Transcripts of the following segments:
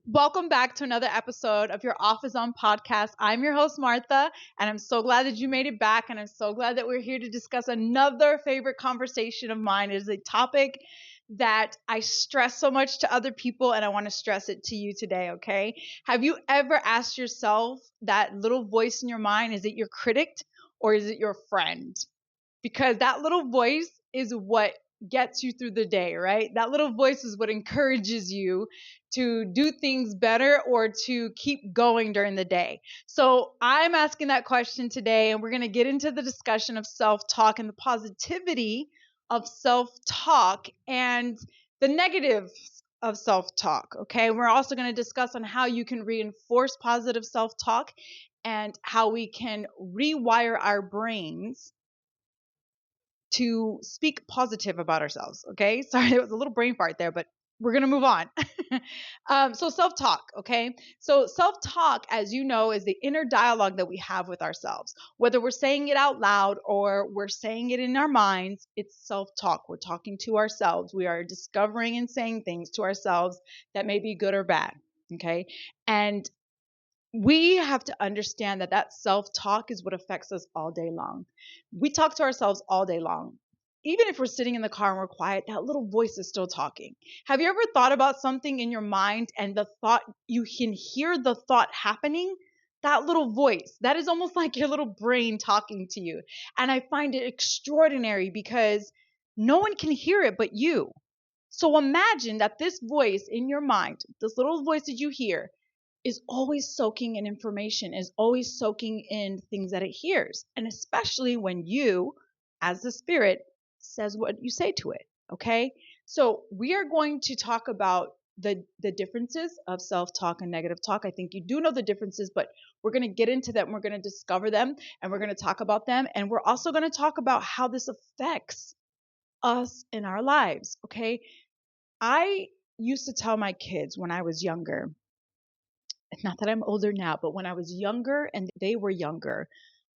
Welcome back to another episode of your Office On podcast. I'm your host, Martha, and I'm so glad that you made it back. And I'm so glad that we're here to discuss another favorite conversation of mine. It is a topic that I stress so much to other people, and I want to stress it to you today, okay? Have you ever asked yourself that little voice in your mind, is it your critic or is it your friend? Because that little voice is what gets you through the day, right? That little voice is what encourages you to do things better or to keep going during the day. So I'm asking that question today, and we're going to get into the discussion of self-talk and the positivity of self-talk and the negatives of self-talk. Okay. We're also going to discuss on how you can reinforce positive self-talk and how we can rewire our brains to speak positive about ourselves. Okay. Sorry, there was a little brain fart there, but we're going to move on. So self-talk. Okay. So self-talk, as you know, is the inner dialogue that we have with ourselves. Whether we're saying it out loud or we're saying it in our minds, it's self-talk. We're talking to ourselves. We are discovering and saying things to ourselves that may be good or bad. Okay. And we have to understand that that self-talk is what affects us all day long. We talk to ourselves all day long. Even if we're sitting in the car and we're quiet, that little voice is still talking. Have you ever thought about something in your mind and the thought, you can hear the thought happening? That little voice, that is almost like your little brain talking to you. And I find it extraordinary because no one can hear it but you. So imagine that this voice in your mind, this little voice that you hear, is always soaking in information, is always soaking in things that it hears. And especially when you, as the spirit, says what you say to it. Okay. So we are going to talk about the differences of self-talk and negative talk. I think you do know the differences, but we're going to get into them. We're going to discover them and we're going to talk about them. And we're also going to talk about how this affects us in our lives. Okay. I used to tell my kids when I was younger, not that I'm older now, but when I was younger and they were younger,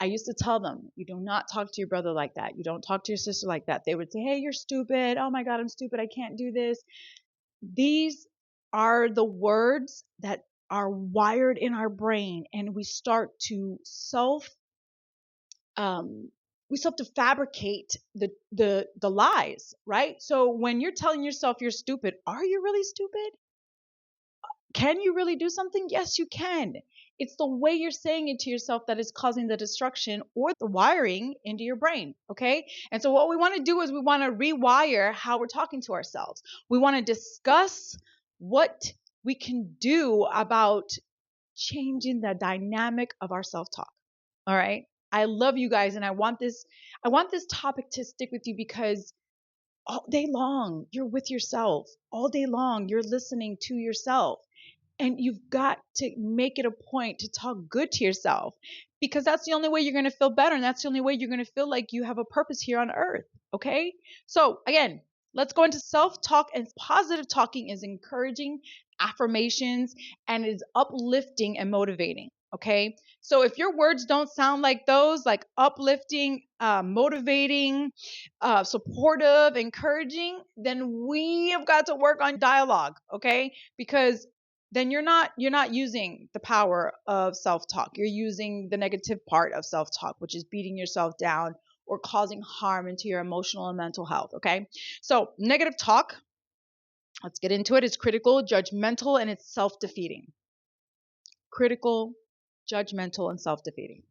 I used to tell them, you do not talk to your brother like that. You don't talk to your sister like that. They would say, hey, you're stupid. Oh my God, I'm stupid. I can't do this. These are the words that are wired in our brain, and we start to um, to fabricate the lies, right? So when you're telling yourself you're stupid, are you really stupid? Can you really do something? Yes, you can. It's the way you're saying it to yourself that is causing the destruction or the wiring into your brain. Okay. And so what we want to do is we want to rewire how we're talking to ourselves. We want to discuss what we can do about changing the dynamic of our self-talk. All right. I love you guys, and I want this topic to stick with you because all day long you're with yourself. All day long you're listening to yourself. And you've got to make it a point to talk good to yourself, because that's the only way you're going to feel better. And that's the only way you're going to feel like you have a purpose here on earth. Okay. So again, let's go into self-talk. And positive talking is encouraging, affirmations, and is uplifting and motivating. Okay. So if your words don't sound like those, like uplifting, motivating, supportive, encouraging, then we have got to work on dialogue. Okay. Because then you're not using the power of self-talk. You're using the negative part of self-talk, which is beating yourself down or causing harm into your emotional and mental health. Okay. So negative talk, let's get into it. It's critical, judgmental, and it's self-defeating. Critical, judgmental, and self-defeating.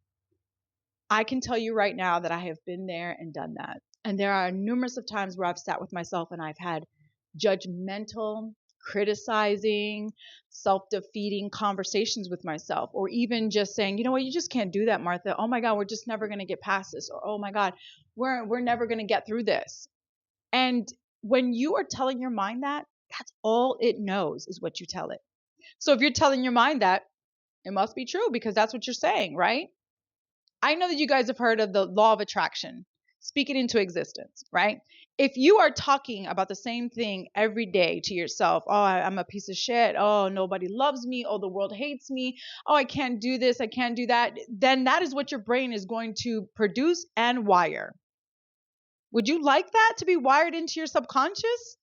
I can tell you right now that I have been there and done that. And there are numerous of times where I've sat with myself and I've had judgmental, criticizing, self-defeating conversations with myself, or even just saying, you know what, you just can't do that, Martha. Oh my God, we're just never going to get past this. Or, oh my God, we're never going to get through this. And when you are telling your mind that, that's all it knows is what you tell it. So if you're telling your mind that, it must be true because that's what you're saying, right? I know that you guys have heard of the law of attraction. Speak it into existence, right? If you are talking about the same thing every day to yourself, oh, I'm a piece of shit. Oh, nobody loves me. Oh, the world hates me. Oh, I can't do this. I can't do that. Then that is what your brain is going to produce and wire. Would you like that to be wired into your subconscious?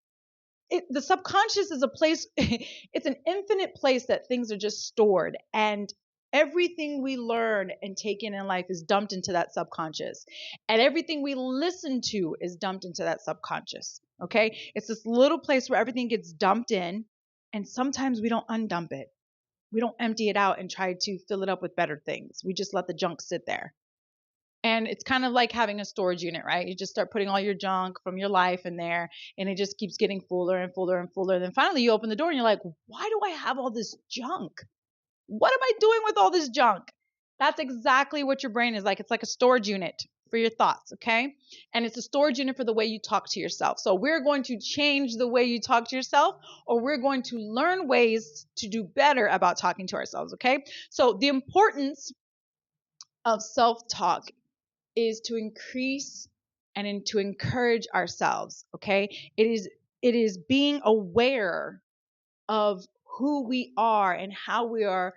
The subconscious is a place, it's an infinite place that things are just stored. And everything we learn and take in life is dumped into that subconscious. And everything we listen to is dumped into that subconscious. Okay. It's this little place where everything gets dumped in. And sometimes we don't undump it. We don't empty it out and try to fill it up with better things. We just let the junk sit there. And it's kind of like having a storage unit, right? You just start putting all your junk from your life in there, and it just keeps getting fuller and fuller and fuller. And then finally you open the door and you're like, why do I have all this junk? What am I doing with all this junk? That's exactly what your brain is like. It's like a storage unit for your thoughts, okay? And it's a storage unit for the way you talk to yourself. So we're going to change the way you talk to yourself, or we're going to learn ways to do better about talking to ourselves, okay? So the importance of self-talk is to increase and to encourage ourselves, okay? It is being aware of who we are and how we are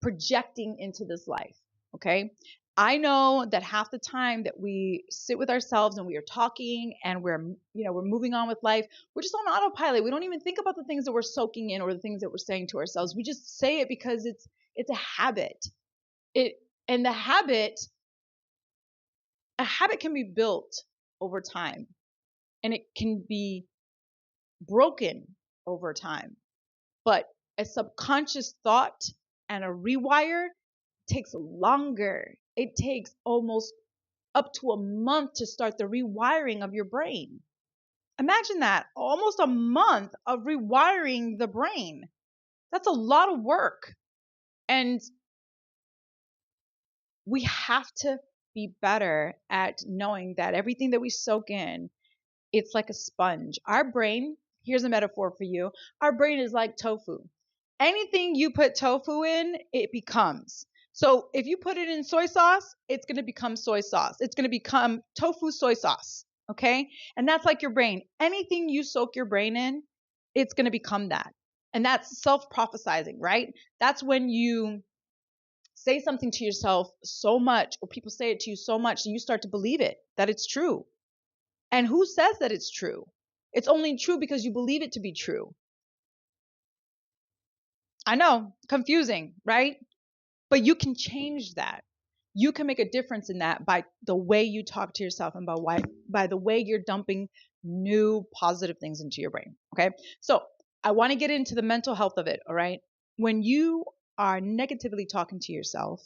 projecting into this life, okay? I know that half the time that we sit with ourselves and we are talking and we're moving on with life, we're just on autopilot. We don't even think about the things that we're soaking in or the things that we're saying to ourselves. We just say it because it's a habit. And a habit can be built over time, and it can be broken over time. But a subconscious thought and a rewire takes longer. It takes almost up to a month to start the rewiring of your brain. Imagine that, almost a month of rewiring the brain. That's a lot of work. And we have to be better at knowing that everything that we soak in, it's like a sponge. Our brain, here's a metaphor for you. Our brain is like tofu. Anything you put tofu in, it becomes. So if you put it in soy sauce, it's going to become soy sauce. It's going to become tofu soy sauce. Okay. And that's like your brain. Anything you soak your brain in, it's going to become that. And that's self-prophesizing, right? That's when you say something to yourself so much, or people say it to you so much, that you start to believe it, that it's true. And who says that it's true? It's only true because you believe it to be true. I know, confusing, right? But you can change that. You can make a difference in that by the way you talk to yourself and by the way you're dumping new positive things into your brain. Okay. So I want to get into the mental health of it. All right. When you are negatively talking to yourself,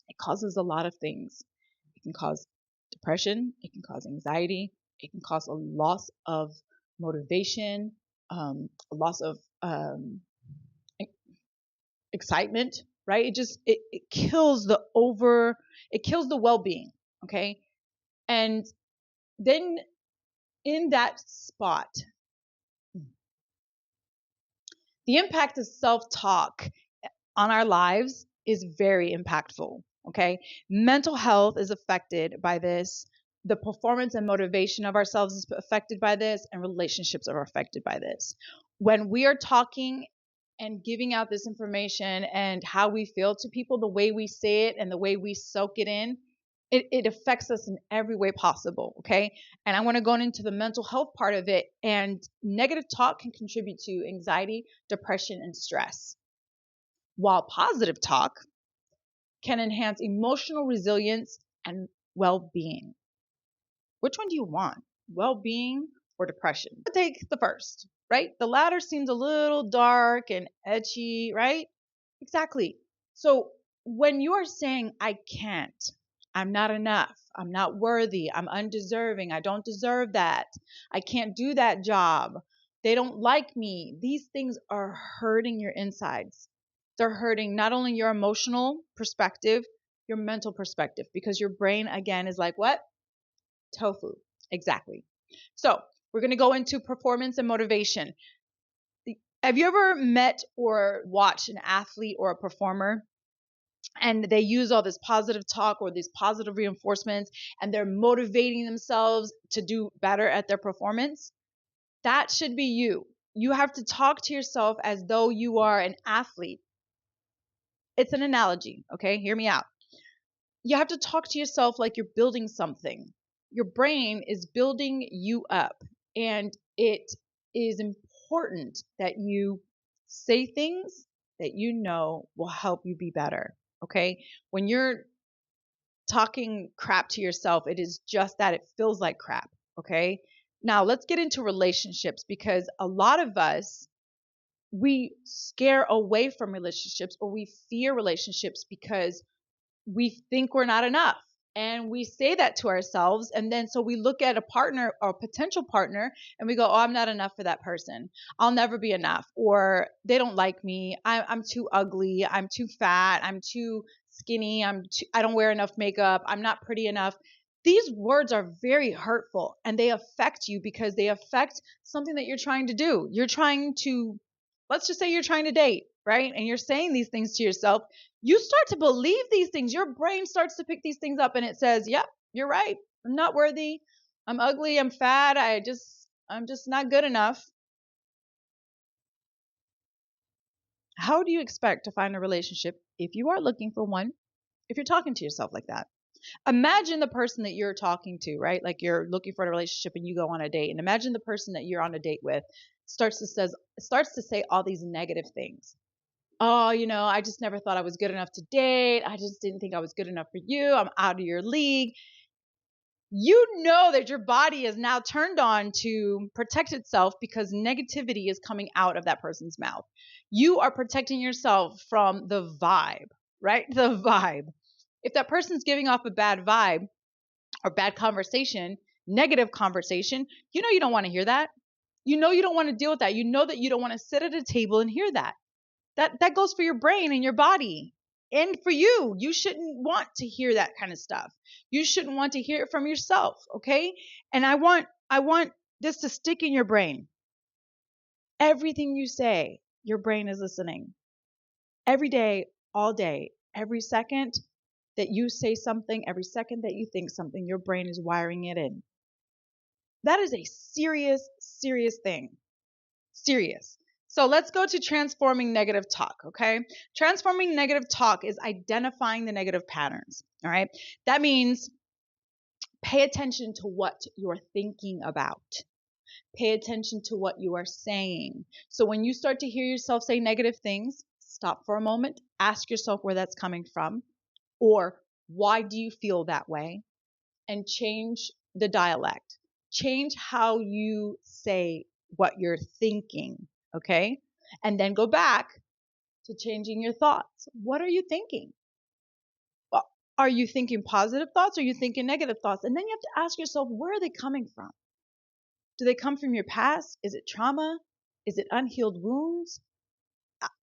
it causes a lot of things. It can cause depression. It can cause anxiety. It can cause a loss of motivation, a loss of excitement, right? It kills it kills the well-being. Okay. And then in that spot, the impact of self-talk on our lives is very impactful. Okay. Mental health is affected by this. The performance and motivation of ourselves is affected by this, and relationships are affected by this. When we are talking and giving out this information and how we feel to people, the way we say it and the way we soak it in, it affects us in every way possible. Okay. And I want to go into the mental health part of it. And negative talk can contribute to anxiety, depression, and stress, while positive talk can enhance emotional resilience and well-being. Which one do you want? Well-being or depression? Take the first, right? The latter seems a little dark and edgy, right? Exactly. So when you are saying, I can't, I'm not enough, I'm not worthy, I'm undeserving, I don't deserve that, I can't do that job, they don't like me, these things are hurting your insides. They're hurting not only your emotional perspective, your mental perspective, because your brain, again, is like, what? Tofu. Exactly. So we're going to go into performance and motivation. Have you ever met or watched an athlete or a performer, and they use all this positive talk or these positive reinforcements, and they're motivating themselves to do better at their performance? That should be you. You have to talk to yourself as though you are an athlete. It's an analogy, okay? Hear me out. You have to talk to yourself like you're building something. Your brain is building you up, and it is important that you say things that you know will help you be better. Okay. When you're talking crap to yourself, it is just that it feels like crap. Okay. Now let's get into relationships, because a lot of us, we scare away from relationships, or we fear relationships because we think we're not enough. And we say that to ourselves. And then so we look at a partner or a potential partner and we go, oh, I'm not enough for that person. I'll never be enough. Or they don't like me. I'm too ugly. I'm too fat. I'm too skinny. I don't wear enough makeup. I'm not pretty enough. These words are very hurtful, and they affect you because they affect something that you're trying to do. You're trying to, let's just say you're trying to date, right? And you're saying these things to yourself. You start to believe these things. Your brain starts to pick these things up, and it says, yep, you're right. I'm not worthy. I'm ugly. I'm fat. I'm just not good enough. How do you expect to find a relationship if you are looking for one, if you're talking to yourself like that? Imagine the person that you're talking to, right? Like you're looking for a relationship and you go on a date, and imagine the person that you're on a date with starts to say all these negative things. Oh, I just never thought I was good enough to date. I just didn't think I was good enough for you. I'm out of your league. You know that your body is now turned on to protect itself because negativity is coming out of that person's mouth. You are protecting yourself from the vibe, right? The vibe. If that person's giving off a bad vibe or bad conversation, negative conversation, you don't want to hear that. You don't want to deal with that. You know that you don't want to sit at a table and hear that. That goes for your brain and your body. And for you, you shouldn't want to hear that kind of stuff. You shouldn't want to hear it from yourself, okay? And I want this to stick in your brain. Everything you say, your brain is listening. Every day, all day, every second that you say something, every second that you think something, your brain is wiring it in. That is a serious, serious thing. Serious. So let's go to transforming negative talk, okay? Transforming negative talk is identifying the negative patterns, all right? That means pay attention to what you're thinking about. Pay attention to what you are saying. So when you start to hear yourself say negative things, stop for a moment, ask yourself where that's coming from, or why do you feel that way? And change the dialect. Change how you say what you're thinking, okay? And then go back to changing your thoughts. What are you thinking? Are you thinking positive thoughts or are you thinking negative thoughts? And then you have to ask yourself, where are they coming from? Do they come from your past? Is it trauma? Is it unhealed wounds?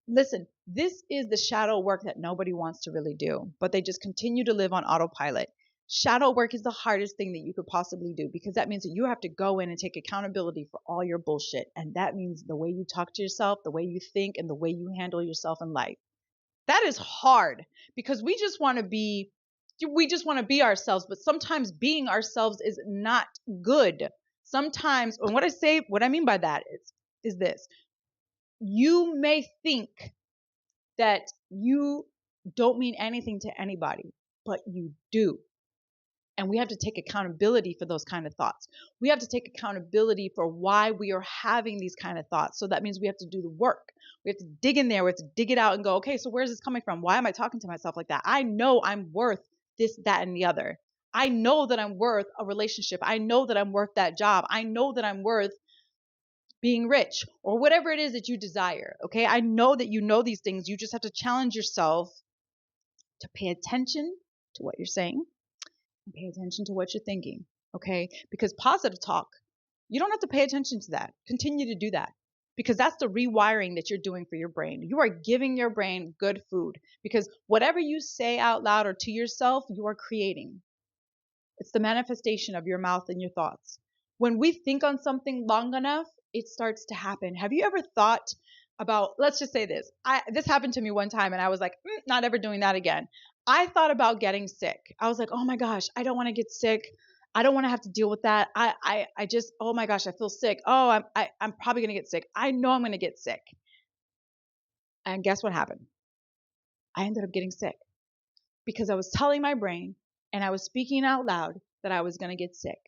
Listen, this is the shadow work that nobody wants to really do, but they just continue to live on autopilot. Shadow work is the hardest thing that you could possibly do, because that means that you have to go in and take accountability for all your bullshit. And that means the way you talk to yourself, the way you think, and the way you handle yourself in life. That is hard, because we just want to be ourselves, but sometimes being ourselves is not good. Sometimes, and what I mean by that is this. You may think that you don't mean anything to anybody, but you do. And we have to take accountability for those kind of thoughts. We have to take accountability for why we are having these kind of thoughts. So that means we have to do the work. We have to dig in there. We have to dig it out and go, okay, so where's this coming from? Why am I talking to myself like that? I know I'm worth this, that, and the other. I know that I'm worth a relationship. I know that I'm worth that job. I know that I'm worth being rich, or whatever it is that you desire. Okay. I know that you know these things. You just have to challenge yourself to pay attention to what you're saying and pay attention to what you're thinking. Okay. Because positive talk, you don't have to pay attention to that. Continue to do that, because that's the rewiring that you're doing for your brain. You are giving your brain good food, because whatever you say out loud or to yourself, you are creating. It's the manifestation of your mouth and your thoughts. When we think on something long enough, it starts to happen. Have you ever thought about, let's just say this. This happened to me one time and I was like, not ever doing that again. I thought about getting sick. I was like, oh my gosh, I don't want to get sick. I don't want to have to deal with that. I just, oh my gosh, I feel sick. Oh, I'm probably going to get sick. I know I'm going to get sick. And guess what happened? I ended up getting sick because I was telling my brain and I was speaking out loud that I was going to get sick.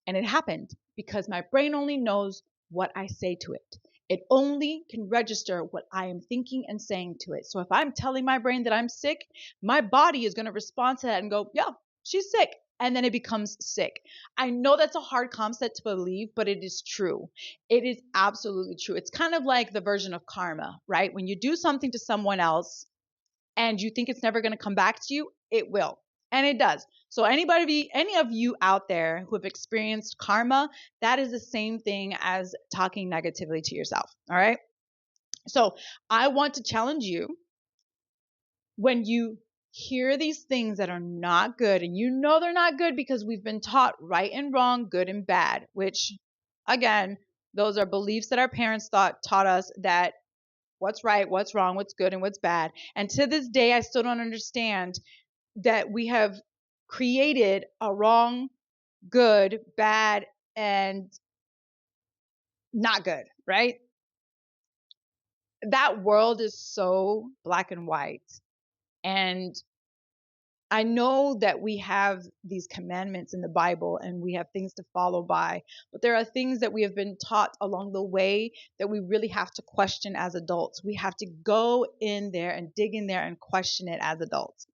And it happened because my brain only knows what I say to it. It only can register what I am thinking and saying to it. So if I'm telling my brain that I'm sick, my body is going to respond to that and go, yeah, she's sick. And then it becomes sick. I know that's a hard concept to believe, but it is true. It is absolutely true. It's kind of like the version of karma, right? When you do something to someone else and you think it's never going to come back to you, it will. And it does. So any of you out there who have experienced karma, that is the same thing as talking negatively to yourself. All right. So I want to challenge you, when you hear these things that are not good, and you know they're not good because we've been taught right and wrong, good and bad, which again, those are beliefs that our parents taught us, that what's right, what's wrong, what's good, and what's bad. And to this day, I still don't understand that we have created a wrong, good, bad, and not good, right? That world is so black and white. And I know that we have these commandments in the Bible and we have things to follow by, but there are things that we have been taught along the way that we really have to question as adults. We have to go in there and dig in there and question it as adults.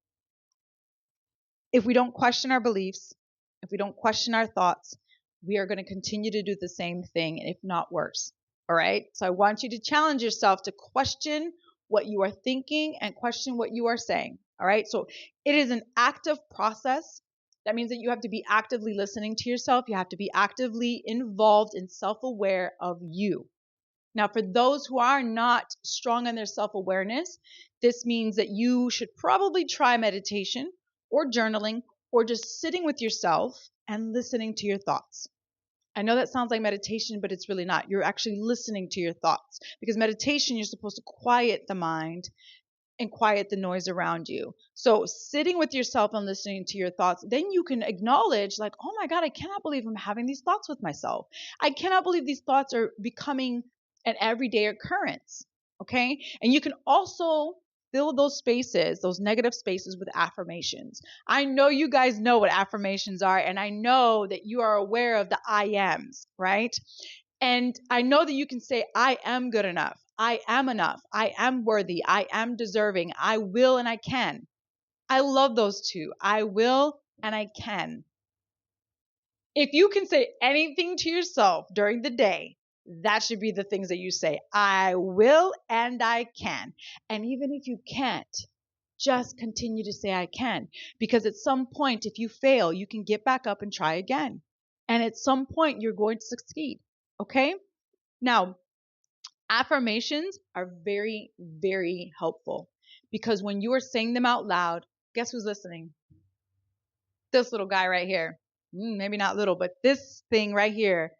If we don't question our beliefs, if we don't question our thoughts, we are going to continue to do the same thing, if not worse. All right. So I want you to challenge yourself to question what you are thinking and question what you are saying. All right. So it is an active process. That means that you have to be actively listening to yourself. You have to be actively involved and self-aware of you. Now, for those who are not strong in their self-awareness, this means that you should probably try meditation or journaling or just sitting with yourself and listening to your thoughts. I know that sounds like meditation, but it's really not. You're actually listening to your thoughts, because meditation, you're supposed to quiet the mind and quiet the noise around you. So sitting with yourself and listening to your thoughts, then you can acknowledge, like, oh my God, I cannot believe I'm having these thoughts with myself. I cannot believe these thoughts are becoming an everyday occurrence. Okay. And you can also fill those spaces, those negative spaces, with affirmations. I know you guys know what affirmations are, and I know that you are aware of the I ams, right? And I know that you can say, I am good enough. I am enough. I am worthy. I am deserving. I will and I can. I love those two. I will and I can. If you can say anything to yourself during the day, that should be the things that you say. I will and I can. And even if you can't, just continue to say I can. Because at some point, if you fail, you can get back up and try again. And at some point, you're going to succeed. Okay? Now, affirmations are very, very helpful, because when you are saying them out loud, guess who's listening? This little guy right here. Maybe not little, but this thing right here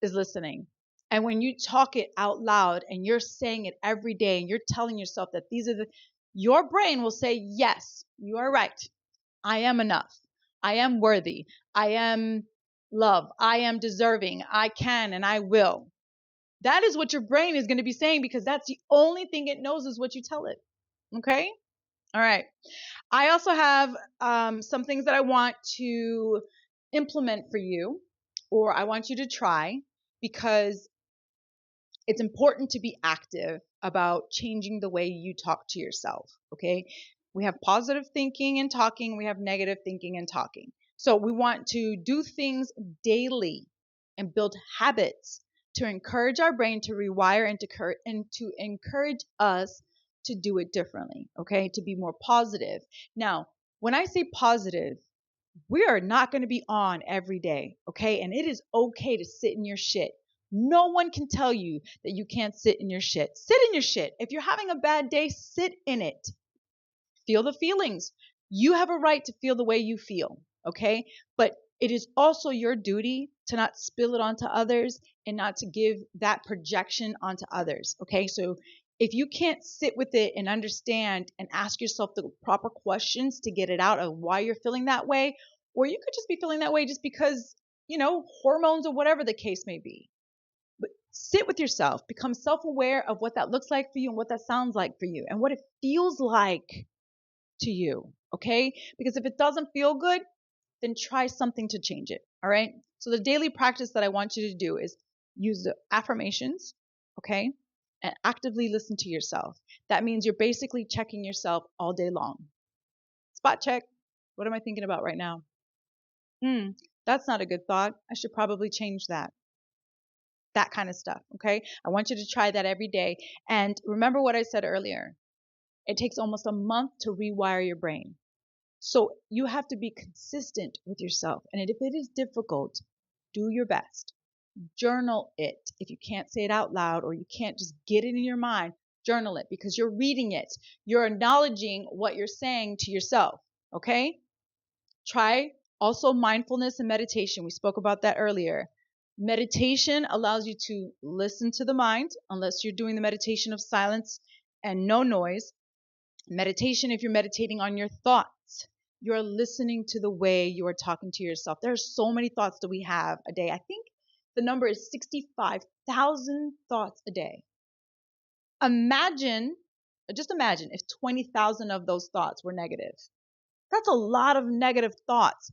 is listening. And when you talk it out loud and you're saying it every day and you're telling yourself that your brain will say, yes, you are right. I am enough. I am worthy. I am love. I am deserving. I can and I will. That is what your brain is going to be saying, because that's the only thing it knows is what you tell it. Okay? All right. I also have some things that I want to implement for you, or I want you to try, because it's important to be active about changing the way you talk to yourself. Okay? We have positive thinking and talking, we have negative thinking and talking. So we want to do things daily and build habits to encourage our brain to rewire and to encourage us to do it differently, okay? To be more positive. Now, when I say positive, we are not going to be on every day, okay? And it is okay to sit in your shit. No one can tell you that you can't sit in your shit. Sit in your shit. If you're having a bad day, sit in it. Feel the feelings. You have a right to feel the way you feel, okay? But it is also your duty to not spill it onto others and not to give that projection onto others, okay? So if you can't sit with it and understand and ask yourself the proper questions to get it out of why you're feeling that way, or you could just be feeling that way just because, hormones or whatever the case may be. But sit with yourself, become self-aware of what that looks like for you and what that sounds like for you and what it feels like to you, okay? Because if it doesn't feel good, then try something to change it, all right? So the daily practice that I want you to do is use the affirmations, okay? And actively listen to yourself. That means you're basically checking yourself all day long. Spot check. What am I thinking about right now? That's not a good thought. I should probably change that. That kind of stuff, okay? I want you to try that every day. And remember what I said earlier. It takes almost a month to rewire your brain. So you have to be consistent with yourself. And if it is difficult, do your best. Journal it. If you can't say it out loud or you can't just get it in your mind, journal it because you're reading it. You're acknowledging what you're saying to yourself, okay? Try also mindfulness and meditation. We spoke about that earlier. Meditation allows you to listen to the mind, unless you're doing the meditation of silence and no noise. Meditation, if you're meditating on your thoughts, you're listening to the way you are talking to yourself. There are so many thoughts that we have a day. I think the number is 65,000 thoughts a day. Just imagine if 20,000 of those thoughts were negative. That's a lot of negative thoughts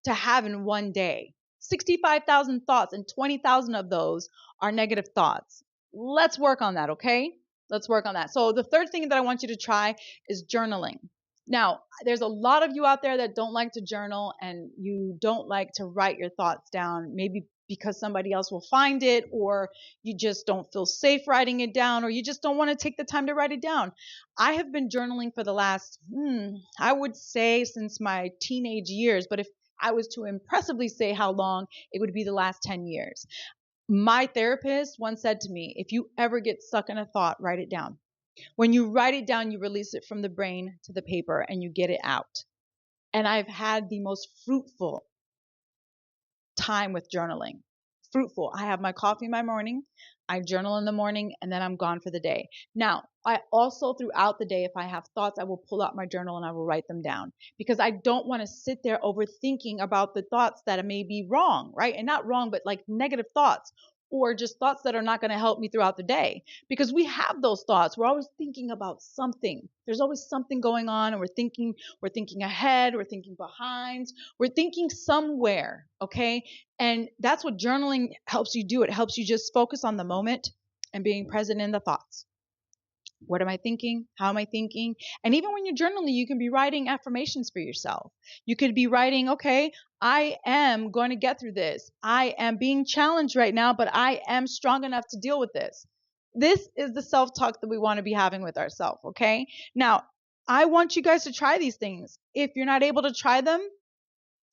to have in one day. 65,000 thoughts and 20,000 of those are negative thoughts. Let's work on that, okay? Let's work on that. So the third thing that I want you to try is journaling. Now, there's a lot of you out there that don't like to journal and you don't like to write your thoughts down, maybe because somebody else will find it, or you just don't feel safe writing it down, or you just don't want to take the time to write it down. I have been journaling for the last, I would say since my teenage years, but if I was to impressively say how long, it would be the last 10 years. My therapist once said to me, if you ever get stuck in a thought, write it down. When you write it down, you release it from the brain to the paper and you get it out. And I've had the most fruitful time with journaling. Fruitful. I have my coffee in my morning. I journal in the morning and then I'm gone for the day. Now, I also throughout the day, if I have thoughts, I will pull out my journal and I will write them down because I don't want to sit there overthinking about the thoughts that may be wrong, right? And not wrong, but like negative thoughts or just thoughts that are not going to help me throughout the day because we have those thoughts. We're always thinking about something. There's always something going on and we're thinking ahead, we're thinking behind, we're thinking somewhere, okay? And that's what journaling helps you do. It helps you just focus on the moment and being present in the thoughts. What am I thinking? How am I thinking? And even when you're journaling, you can be writing affirmations for yourself. You could be writing, okay, I am going to get through this. I am being challenged right now, but I am strong enough to deal with this. This is the self-talk that we want to be having with ourselves, okay? Now, I want you guys to try these things. If you're not able to try them,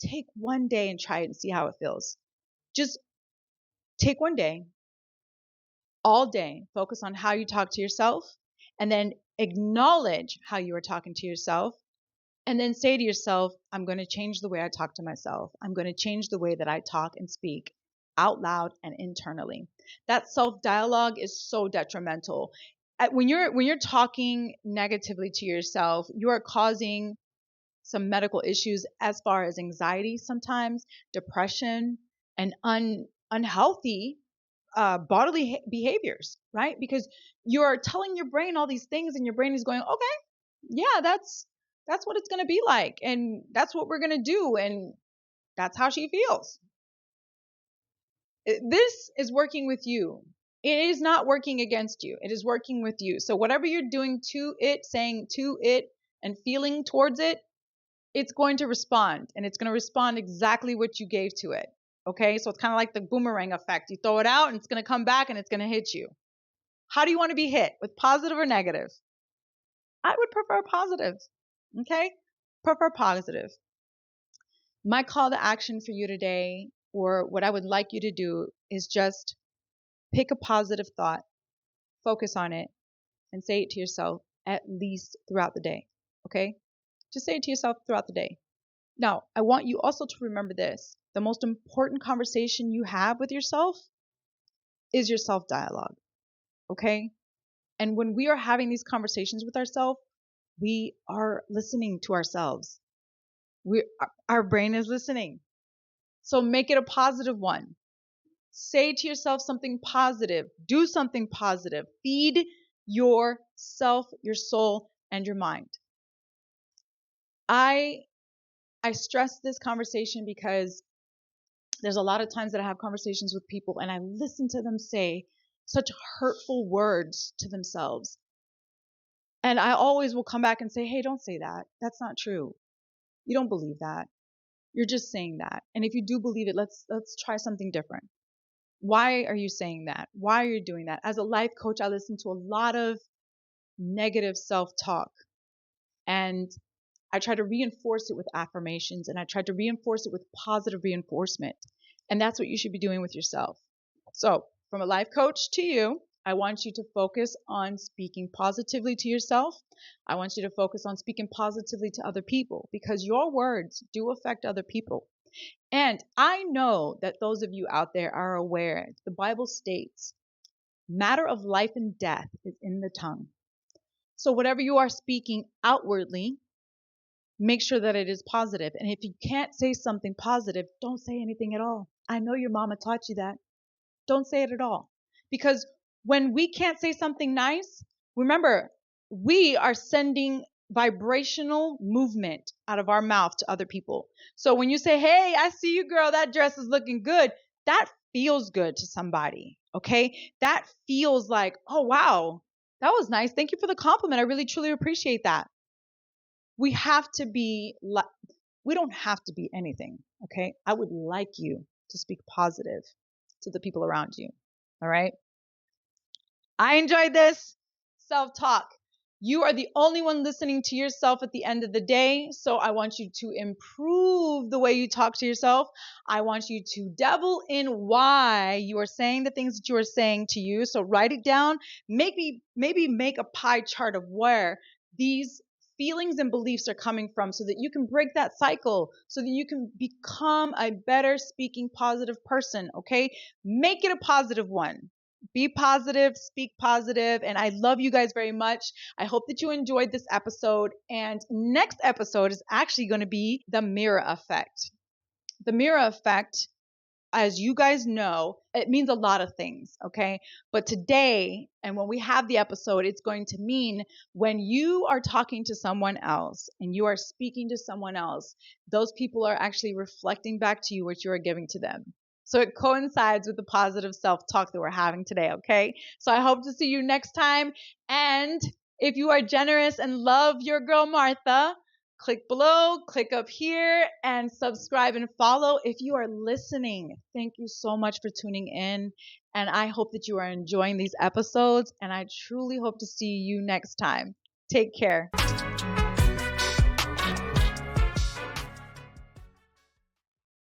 take one day and try it and see how it feels. Just take one day, all day, focus on how you talk to yourself, and then acknowledge how you are talking to yourself, and then say to yourself, I'm going to change the way I talk to myself. I'm going to change the way that I talk and speak out loud and internally. That self-dialogue is so detrimental. When you're talking negatively to yourself, you are causing some medical issues as far as anxiety sometimes, depression, and unhealthy bodily behaviors, right? Because you're telling your brain all these things and your brain is going, okay, yeah, that's what it's going to be like. And that's what we're going to do. And that's how she feels. This is working with you. It is not working against you. It is working with you. So whatever you're doing to it, saying to it and feeling towards it, it's going to respond and it's going to respond exactly what you gave to it. Okay. So it's kind of like the boomerang effect. You throw it out and it's going to come back and it's going to hit you. How do you want to be hit? With positive or negative? I would prefer positive. Okay. Prefer positive. My call to action for you today, or what I would like you to do, is just pick a positive thought, focus on it, and say it to yourself at least throughout the day. Okay. Just say it to yourself throughout the day. Now, I want you also to remember this. The most important conversation you have with yourself is your self-dialogue, okay? And when we are having these conversations with ourselves, we are listening to ourselves. Our brain is listening. So make it a positive one. Say to yourself something positive. Do something positive. Feed yourself, your soul, and your mind. I stress this conversation because There's a lot of times that I have conversations with people and I listen to them say such hurtful words to themselves. And I always will come back and say, hey, don't say that. That's not true. You don't believe that. You're just saying that. And if you do believe it, let's try something different. Why are you saying that? Why are you doing that? As a life coach, I listen to a lot of negative self-talk, and I try to reinforce it with affirmations, and I try to reinforce it with positive reinforcement. And that's what you should be doing with yourself. So, from a life coach to you, I want you to focus on speaking positively to yourself. I want you to focus on speaking positively to other people, because your words do affect other people. And I know that those of you out there are aware. The Bible states, matter of life and death is in the tongue. So whatever you are speaking outwardly, make sure that it is positive. And if you can't say something positive, don't say anything at all. I know your mama taught you that. Don't say it at all. Because when we can't say something nice, remember, we are sending vibrational movement out of our mouth to other people. So when you say, hey, I see you, girl, that dress is looking good, that feels good to somebody. Okay. That feels like, oh, wow, that was nice. Thank you for the compliment. I really, truly appreciate that. We have to be, we don't have to be anything. Okay. I would like you to speak positive to the people around you. All right. I enjoyed this self-talk. You are the only one listening to yourself at the end of the day. So I want you to improve the way you talk to yourself. I want you to devil in why you are saying the things that you are saying to you. So write it down. Maybe make a pie chart of where these feelings and beliefs are coming from, so that you can break that cycle, so that you can become a better speaking positive person. Okay. Make it a positive one. Be positive, speak positive, and I love you guys very much. I hope that you enjoyed this episode. And next episode is actually going to be the mirror effect. The mirror effect, as you guys know, it means a lot of things, okay? But today, and when we have the episode, it's going to mean when you are talking to someone else and you are speaking to someone else, those people are actually reflecting back to you what you are giving to them. So it coincides with the positive self-talk that we're having today, okay? So I hope to see you next time. And if you are generous and love your girl Martha, click below, click up here, and subscribe and follow. If you are listening, thank you so much for tuning in. And I hope that you are enjoying these episodes. And I truly hope to see you next time. Take care.